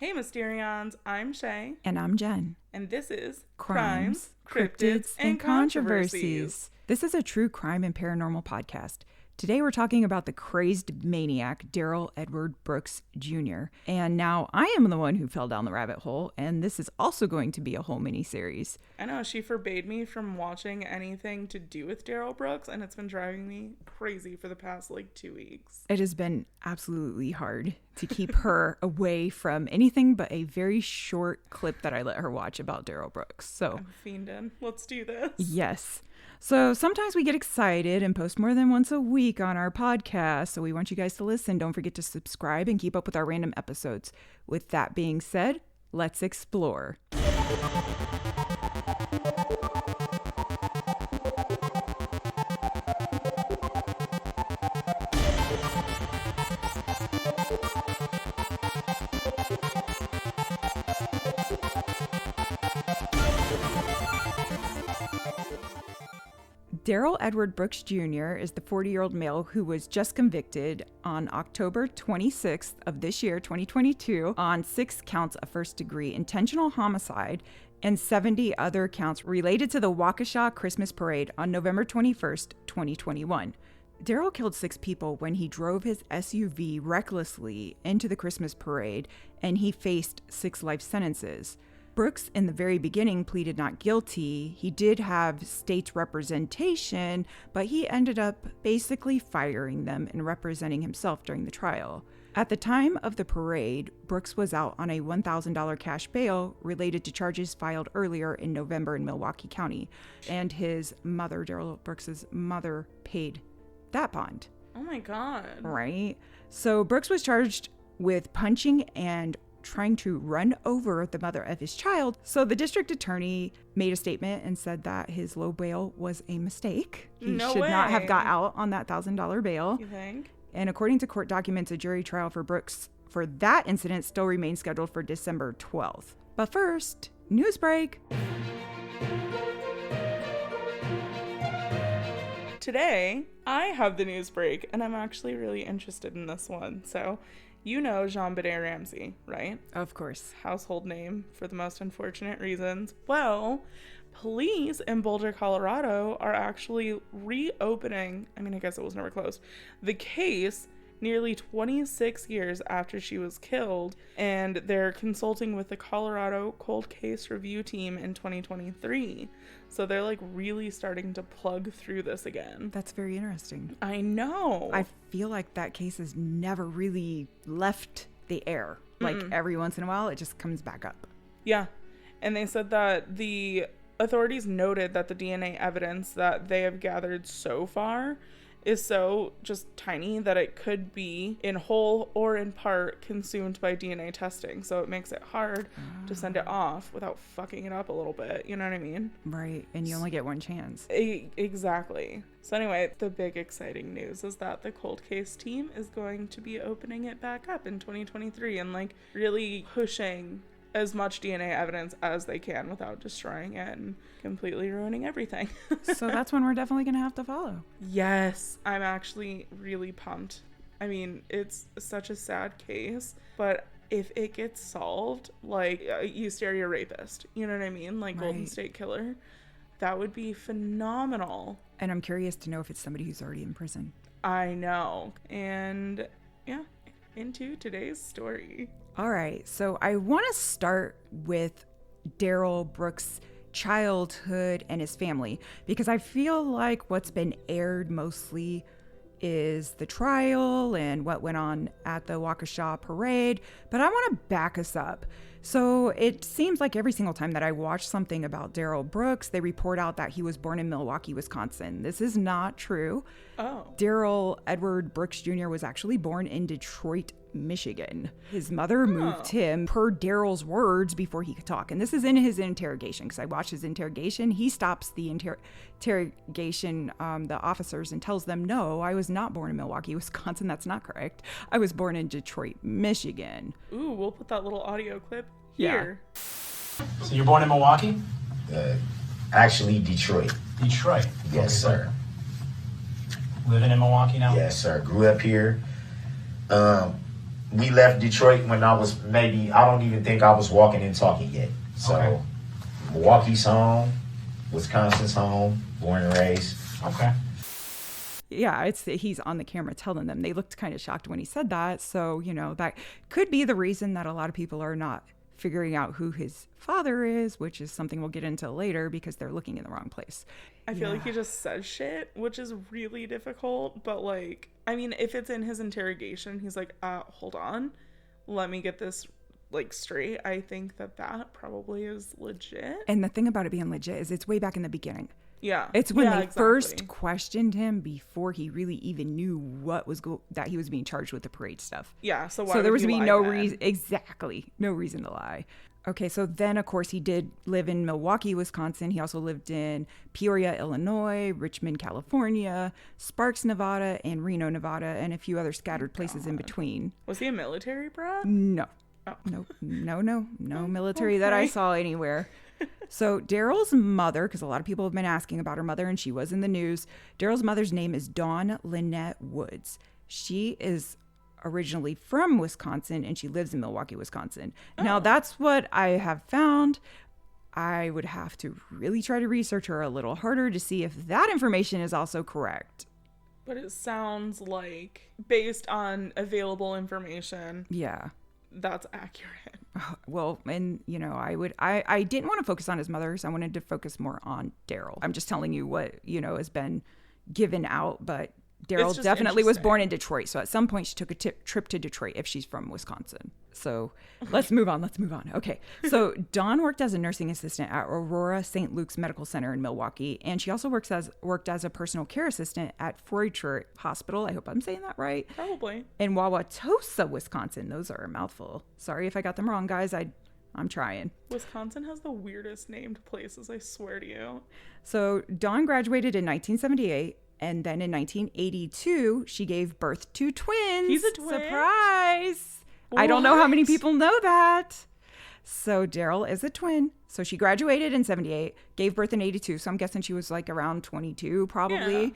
Hey Mysterions, I'm Shay. And I'm Jen. And this is Crimes, Cryptids, and Controversies. This is a true crime and paranormal podcast. Today we're talking about the crazed maniac, Darrell Edward Brooks Jr. And now I am the one who fell down the rabbit hole, and this is also going to be a whole mini-series. I know, she forbade me from watching anything to do with Darrell Brooks, and it's been driving me crazy for the past, 2 weeks. It has been absolutely hard to keep her away from anything but a very short clip that I let her watch about Darrell Brooks. So I'm fiending. Let's do this. Yes. So sometimes we get excited and post more than once a week on our podcast. So we want you guys to listen. Don't forget to subscribe and keep up with our random episodes. With that being said, let's explore. Darrell Edward Brooks Jr. is the 40-year-old male who was just convicted on October 26th of this year, 2022, on 6 counts of first-degree intentional homicide and 70 other counts related to the Waukesha Christmas Parade on November 21st, 2021. Darrell killed 6 people when he drove his SUV recklessly into the Christmas parade, and he faced 6 life sentences. Brooks, in the very beginning, pleaded not guilty. He did have state's representation, but he ended up basically firing them and representing himself during the trial. At the time of the parade, Brooks was out on a $1,000 cash bail related to charges filed earlier in November in Milwaukee County, and his mother, Darrell Brooks's mother, paid that bond. Oh my God. Right? So Brooks was charged with punching and trying to run over the mother of his child. So the district attorney made a statement and said that his low bail was a mistake. He should not have got out on that $1,000 bail. You think? And according to court documents, a jury trial for Brooks for that incident still remains scheduled for December 12th. But first, news break. Today, I have the news break, and I'm actually really interested in this one. So, you know Jean-Benet Ramsey, right? Of course. Household name for the most unfortunate reasons. Well, police in Boulder, Colorado are actually reopening, I guess it was never closed, the case nearly 26 years after she was killed, and they're consulting with the Colorado Cold Case Review Team in 2023. So they're really starting to plug through this again. That's very interesting. I know. I feel like that case has never really left the air. Every once in a while, it just comes back up. Yeah. And they said that the authorities noted that the DNA evidence that they have gathered so far is so just tiny that it could be in whole or in part consumed by DNA testing. So it makes it hard to send it off without fucking it up a little bit. You know what I mean? Right. And you only get one chance. Exactly. So anyway, the big exciting news is that the cold case team is going to be opening it back up in 2023 and really pushing as much DNA evidence as they can without destroying it and completely ruining everything. So that's one we're definitely going to have to follow. Yes, I'm actually really pumped. It's such a sad case, but if it gets solved, you stare your rapist, you know what I mean? Right. Golden State Killer, that would be phenomenal. And I'm curious to know if it's somebody who's already in prison. I know. And yeah, into today's story. All right, so I want to start with Darrell Brooks' childhood and his family, because I feel like what's been aired mostly is the trial and what went on at the Waukesha Parade, but I want to back us up. So it seems like every single time that I watch something about Darrell Brooks, they report out that he was born in Milwaukee, Wisconsin. This is not true. Oh. Darrell Edward Brooks Jr. was actually born in Detroit, Michigan. His mother moved him, per Darrell's words, before he could talk. And this is in his interrogation, because I watched his interrogation. He stops the interrogation, the officers, and tells them, no, I was not born in Milwaukee, Wisconsin. That's not correct. I was born in Detroit, Michigan. Ooh, we'll put that little audio clip here. Yeah. So you're born in Milwaukee? Actually, Detroit. Detroit? Yes, sir. Living in Milwaukee now? Yes, sir. Grew up here. we left Detroit when I was maybe, I don't even think I was walking and talking yet. So Okay. Milwaukee's home, Wisconsin's home, born and raised. Okay. Yeah, he's on the camera telling them. They looked kind of shocked when he said that. So, that could be the reason that a lot of people are not figuring out who his father is, which is something we'll get into later because they're looking in the wrong place. I feel like he just says shit, which is really difficult. But, like, I mean, if it's in his interrogation, he's like, hold on, let me get this, like, straight. I think that probably is legit. And the thing about it being legit is it's way back in the beginning. Yeah. It's when they exactly. first questioned him before he really even knew what was that he was being charged with the parade stuff. Yeah, so why So there would was he lie no then? reason, exactly, no reason to lie. Okay, so then of course he did live in Milwaukee, Wisconsin. He also lived in Peoria, Illinois, Richmond, California, Sparks, Nevada, and Reno, Nevada, and a few other scattered places in between. Was he a military brat? No. Oh. No military that I saw anywhere. So Darrell's mother, because a lot of people have been asking about her mother and she was in the news. Darrell's mother's name is Dawn Lynette Woods. She is originally from Wisconsin and she lives in Milwaukee, Wisconsin. Now that's what I have found. I would have to really try to research her a little harder to see if that information is also correct. But it sounds like, based on available information, Yeah. that's accurate. Well, and I didn't want to focus on his mother, so I wanted to focus more on Darrell. I'm just telling you what, has been given out, but Darrell just definitely was interesting. born in Detroit. So at some point she took a trip to Detroit if she's from Wisconsin. So let's move on. Okay. So Dawn worked as a nursing assistant at Aurora St. Luke's Medical Center in Milwaukee. And she also worked as a personal care assistant at Froytert Hospital. I hope I'm saying that right. Probably. In Wauwatosa, Wisconsin. Those are a mouthful. Sorry if I got them wrong, guys. I'm trying. Wisconsin has the weirdest named places, I swear to you. So Dawn graduated in 1978. And then in 1982, she gave birth to twins. He's a twin? Surprise! I don't know how many people know that. So Darrell is a twin. So she graduated in 78, gave birth in 82. So I'm guessing she was like around 22 probably. Yeah.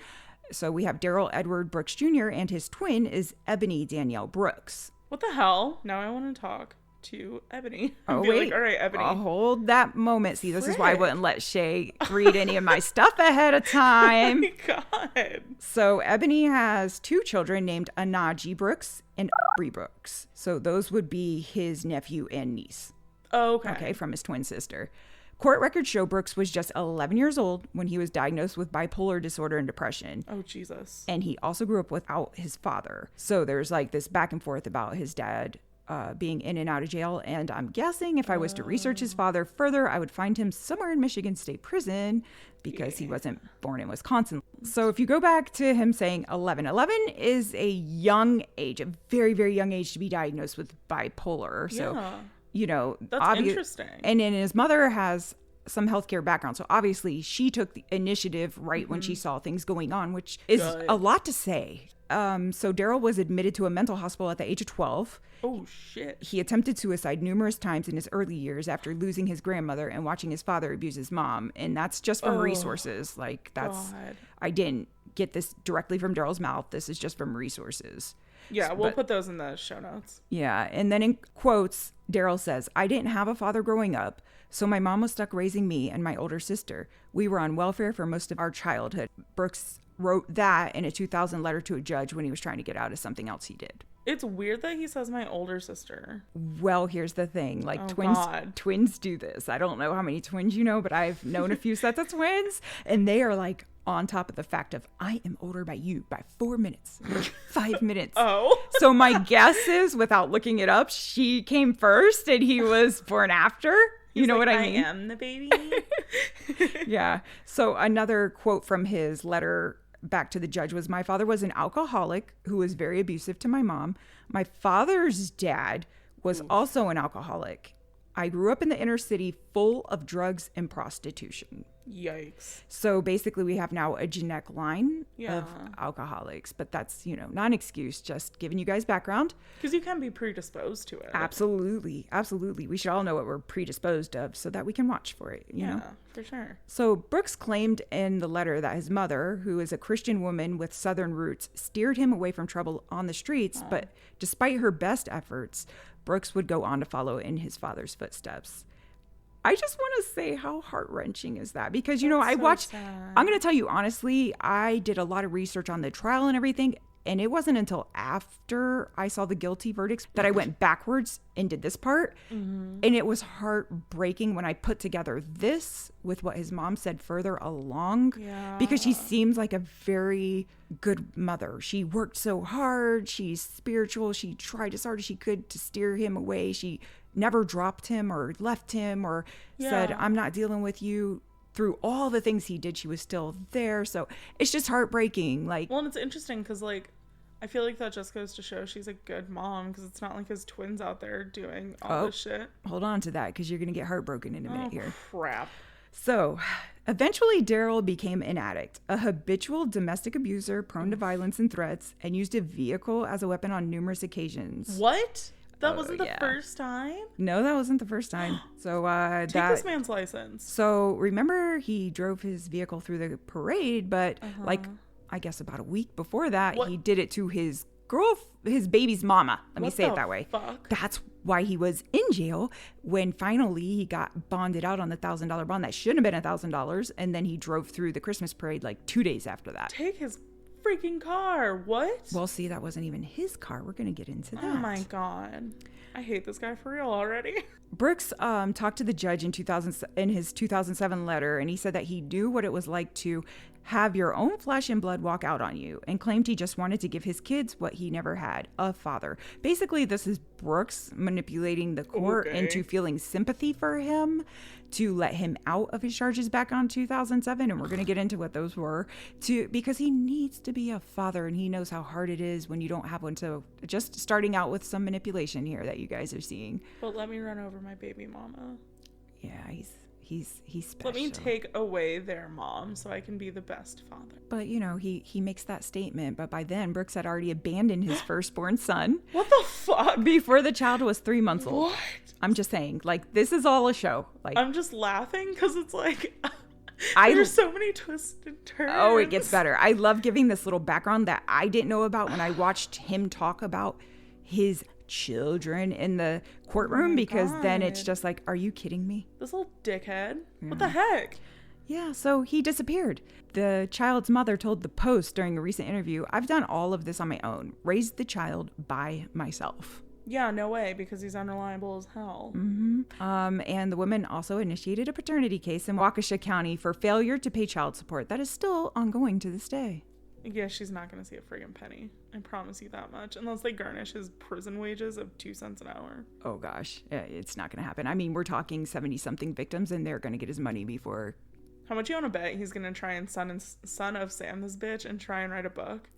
So we have Darrell Edward Brooks Jr. and his twin is Ebony Danielle Brooks. What the hell? Now I want to talk to Ebony. Oh, Be wait. like, all right, Ebony. I'll hold that moment. See, this is why I Frick. wouldn't let Shay read any of my stuff ahead of Oh time. my God. So Ebony has two children named Anaji Brooks and Aubrey Brooks. So those would be his nephew and niece. Okay. From his twin sister. Court records show Brooks was just 11 years old when he was diagnosed with bipolar disorder and depression. Oh, Jesus. And he also grew up without his father. So there's like this back and forth about his dad being in and out of jail. And I'm guessing if I was to research his father further, I would find him somewhere in Michigan State Prison because he wasn't born in Wisconsin. So if you go back to him saying 11 is a young age, a very, very young age to be diagnosed with bipolar. So, That's interesting. And then his mother has some healthcare background. So obviously she took the initiative right when she saw things going on, which is a lot to say. So Darrell was admitted to a mental hospital at the age of 12. Oh, shit. He attempted suicide numerous times in his early years after losing his grandmother and watching his father abuse his mom. And that's just from resources. Like God. I didn't get this directly from Darrell's mouth. This is just from resources. Yeah, we'll put those in the show notes. Yeah. And then in quotes, Darrell says, "I didn't have a father growing up, so my mom was stuck raising me and my older sister. We were on welfare for most of our childhood." Brooks wrote that in a 2000 letter to a judge when he was trying to get out of something else he did. It's weird that he says my older sister. Well, here's the thing. Like God. twins do this. I don't know how many twins you know, but I've known a few sets of twins, and they are like on top of the fact of, I am older by you by 4 minutes or 5 minutes. Oh. So my guess is, without looking it up, she came first and he was born after. You know what I mean? I am the baby. Yeah. So another quote from his letter back to the judge was, "My father was an alcoholic who was very abusive to my mom. My father's dad was also an alcoholic. I grew up in the inner city full of drugs and prostitution." Yikes. So basically we have now a genetic line Yeah. of alcoholics, but that's, not an excuse, just giving you guys background. Because you can be predisposed to it. Absolutely. We should all know what we're predisposed of so that we can watch for it, you know? Yeah, for sure. So Brooks claimed in the letter that his mother, who is a Christian woman with Southern roots, steered him away from trouble on the streets. But despite her best efforts, Brooks would go on to follow in his father's footsteps. I just want to say, how heart-wrenching is that? Because, I watched, sad. I'm going to tell you honestly, I did a lot of research on the trial and everything. And it wasn't until after I saw the guilty verdicts that I went backwards and did this part. Mm-hmm. And it was heartbreaking when I put together this with what his mom said further along. Yeah. Because she seems like a very good mother. She worked so hard. She's spiritual. She tried as hard as she could to steer him away. She never dropped him or left him or said, I'm not dealing with you. Through all the things he did, she was still there. So it's just heartbreaking. Well, and it's interesting because, I feel like that just goes to show she's a good mom, because it's not like his twins out there doing all this shit. Hold on to that, because you're going to get heartbroken in a minute here. Crap. So eventually Darrell became an addict, a habitual domestic abuser prone to violence and threats, and used a vehicle as a weapon on numerous occasions. What? That wasn't the first time? No, that wasn't the first time. So Take this man's license. So remember, he drove his vehicle through the parade, but I guess about a week before that, he did it to his baby's mama. Let me say it that way. Fuck? That's why he was in jail when finally he got bonded out on the $1,000 bond that shouldn't have been $1,000, and then he drove through the Christmas parade 2 days after that. Take his freaking car. What? Well, see, that wasn't even his car. We're gonna get into that. Oh my god, I hate this guy for real already. Brooks talked to the judge in his 2007 letter, and he said that he knew what it was like to have your own flesh and blood walk out on you, and claimed he just wanted to give his kids what he never had, a father. Basically, this is Brooks manipulating the court into feeling sympathy for him to let him out of his charges back on 2007, and we're going to get into what those were, because he needs to be a father, and he knows how hard it is when you don't have one. So just starting out with some manipulation here that you guys are seeing. But let me run over my baby mama. Yeah, he's special. Let me take away their mom so I can be the best father. But he makes that statement, but by then Brooks had already abandoned his firstborn son. What the fuck? Before the child was 3 months old. What? I'm just saying, this is all a show. I'm just laughing because it's there's so many twists and turns. Oh, it gets better. I love giving this little background that I didn't know about when I watched him talk about his children in the courtroom, because then it's just are you kidding me? This little dickhead. Yeah. What the heck? Yeah, so he disappeared. The child's mother told the Post during a recent interview, "I've done all of this on my own, raised the child by myself." Yeah, no way, because he's unreliable as hell. Mm-hmm. And the woman also initiated a paternity case in Waukesha County for failure to pay child support that is still ongoing to this day. Yeah, she's not going to see a friggin' penny. I promise you that much. Unless they garnish his prison wages of 2 cents an hour. Oh, gosh. It's not going to happen. I mean, we're talking 70-something victims, and they're going to get his money before. How much you want to bet he's going to try and son of Sam this bitch and try and write a book?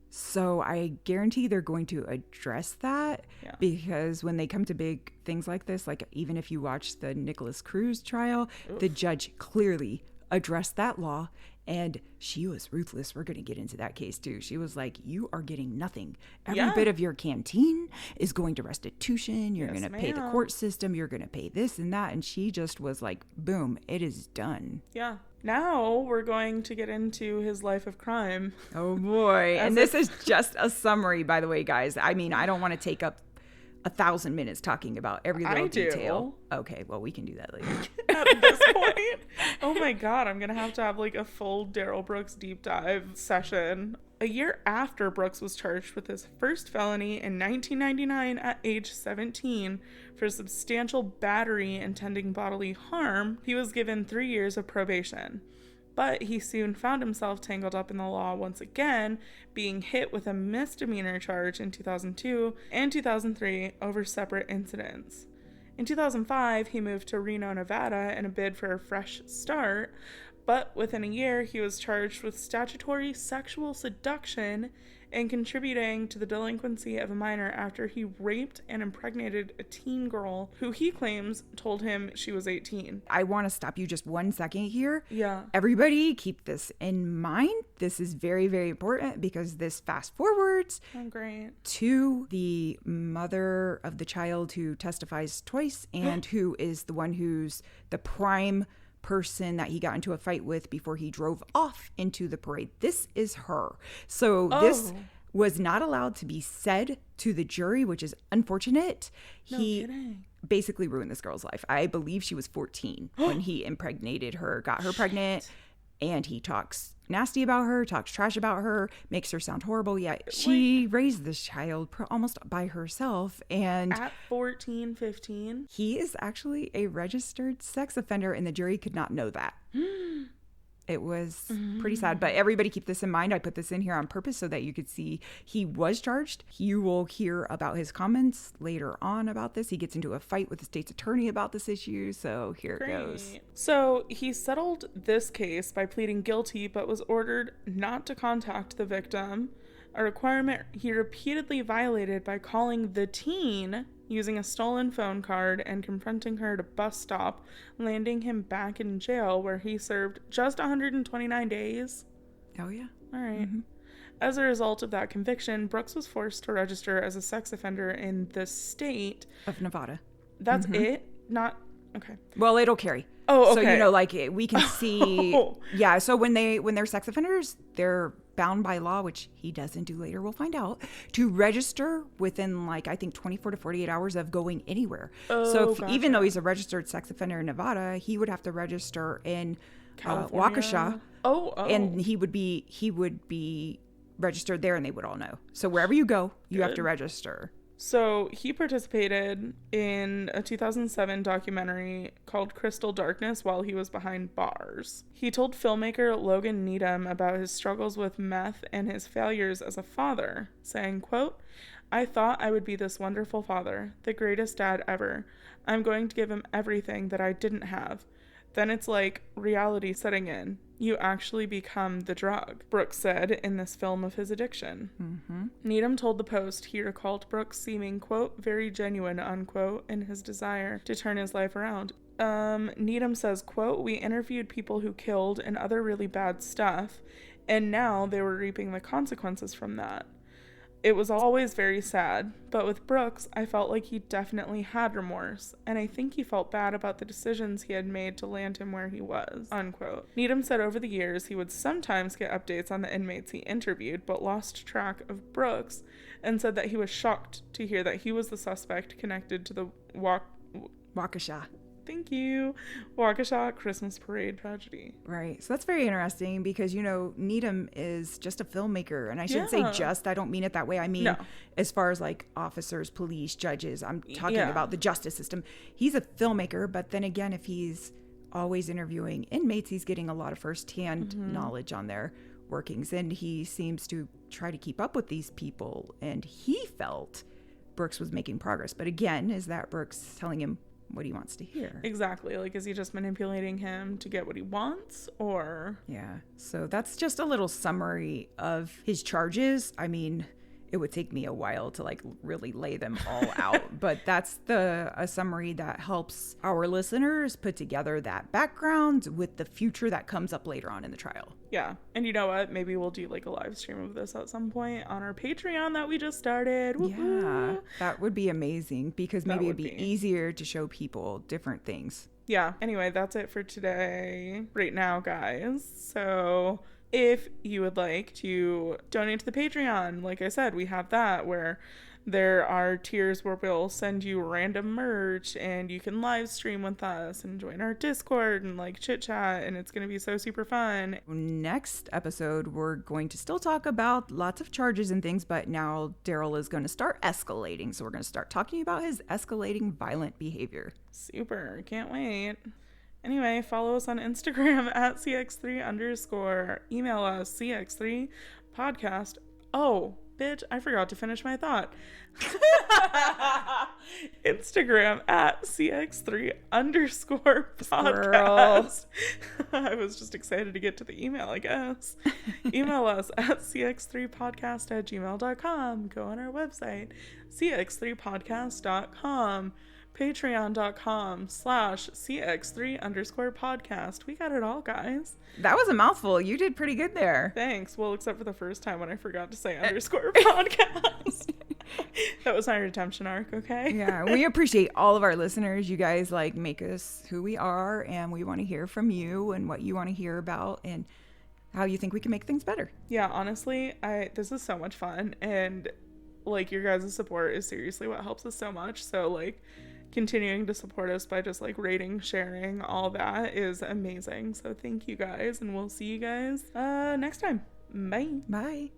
So I guarantee they're going to address that, because when they come to big things like this, even if you watch the Nicholas Cruz trial, the judge clearly addressed that law, and she was ruthless. We're going to get into that case too. She was like, you are getting nothing. Every bit of your canteen is going to restitution. You're going to pay the court system. You're going to pay this and that. And she just was like, boom, it is done. Yeah. Now we're going to get into his life of crime. Oh boy. And this is just a summary, by the way, guys. I mean, I don't want to take up 1,000 minutes talking about every little detail. Okay, well, we can do that later. At this point, oh my god, I'm gonna have to have a full Darrell Brooks deep dive session. A year after Brooks was charged with his first felony in 1999 at age 17 for substantial battery intending bodily harm, he was given 3 years of probation. But he soon found himself tangled up in the law once again, being hit with a misdemeanor charge in 2002 and 2003 over separate incidents. In 2005, he moved to Reno, Nevada in a bid for a fresh start, But within a year, he was charged with statutory sexual seduction and contributing to the delinquency of a minor after he raped and impregnated a teen girl who he claims told him she was 18. I want to stop you just 1 second here. Yeah. Everybody keep this in mind. This is very, very important because this fast forwards to the mother of the child who testifies twice and who is the one who's the prime person that he got into a fight with before he drove off into the parade. This is her. So this was not allowed to be said to the jury, which is unfortunate. He basically ruined this girl's life. I believe she was 14 when he impregnated her, got her pregnant, and he talks nasty about her, talks trash about her, makes her sound horrible. Yeah, she raised this child almost by herself. And at 14, 15? He is actually a registered sex offender, and the jury could not know that. It was pretty sad, but everybody keep this in mind. I put this in here on purpose so that you could see he was charged. You will hear about his comments later on about this. He gets into a fight with the state's attorney about this issue, so here it goes. So he settled this case by pleading guilty, but was ordered not to contact the victim, a requirement he repeatedly violated by calling the teen using a stolen phone card and confronting her at a bus stop, landing him back in jail where he served just 129 days. Oh, yeah. All right. As a result of that conviction, Brooks was forced to register as a sex offender in the state of Nevada. That's it? Not... Okay. Well, it'll carry. Oh, okay. So, you know, like, we can see... Yeah, so when they're sex offenders, they're bound by law, which he doesn't do later, we'll find out, to register within, like, I think 24 to 48 hours of going anywhere. Even though he's a registered sex offender in Nevada, he would have to register in Waukesha. And he would be registered there, and they would all know. So wherever you go, you have to register. So he participated in a 2007 documentary called Crystal Darkness while he was behind bars. He told filmmaker Logan Needham about his struggles with meth and his failures as a father, saying, quote, "I thought I would be this wonderful father, the greatest dad ever. I'm going to give him everything that I didn't have. Then it's like reality setting in. You actually become the drug," Brooks said in this film of his addiction. Needham told the Post he recalled Brooks seeming, quote, "very genuine," unquote, in his desire to turn his life around. Needham says, quote, "We interviewed people who killed and other really bad stuff, and now they were reaping the consequences from that. It was always very sad, but with Brooks, I felt like he definitely had remorse, and I think he felt bad about the decisions he had made to land him where he was," unquote. Needham said over the years he would sometimes get updates on the inmates he interviewed, but lost track of Brooks, and said that he was shocked to hear that he was the suspect connected to the Waukesha. Thank you. Waukesha Christmas Parade tragedy. Right. So that's very interesting because, you know, Needham is just a filmmaker. And I shouldn't say just, I don't mean it that way. I mean, as far as like officers, police, judges, I'm talking about the justice system. He's a filmmaker. But then again, if he's always interviewing inmates, he's getting a lot of firsthand knowledge on their workings. And he seems to try to keep up with these people. And he felt Brooks was making progress. But again, is that Brooks telling him what he wants to hear? Exactly. Like, is he just manipulating him to get what he wants, or? Yeah. So that's just a little summary of his charges. I mean, it would take me a while to like really lay them all out, but that's a summary that helps our listeners put together that background with the future that comes up later on in the trial. Yeah. And you know what? Maybe we'll do like a live stream of this at some point on our Patreon that we just started. Woo-hoo. Yeah, that would be amazing because maybe it'd be easier to show people different things. Yeah. Anyway, that's it for today right now, guys. So if you would like to donate to the Patreon, like I said, we have that where there are tiers where we'll send you random merch and you can live stream with us and join our Discord and like chit chat, and it's going to be so super fun. Next episode, we're going to still talk about lots of charges and things, but now Darrell is going to start escalating. So we're going to start talking about his escalating violent behavior. Super. Can't wait. Anyway, follow us on Instagram at CX3_. Email us CX3podcast. Oh, bitch, I forgot to finish my thought. Instagram at CX3_podcast. I was just excited to get to the email, I guess. Email us at cx3podcast@gmail.com. Go on our website, cx3podcast.com. patreon.com/cx3_podcast. We got it all, guys. That was a mouthful. You did pretty good there. Thanks. Well, except for the first time when I forgot to say _podcast. That was my redemption arc, okay? Yeah, we appreciate all of our listeners. You guys like make us who we are, and we want to hear from you and what you want to hear about and how you think we can make things better. Yeah, honestly, this is so much fun, and like your guys' support is seriously what helps us so much. So like continuing to support us by just like rating, sharing, all that is amazing. So thank you guys, and we'll see you guys next time. Bye. Bye.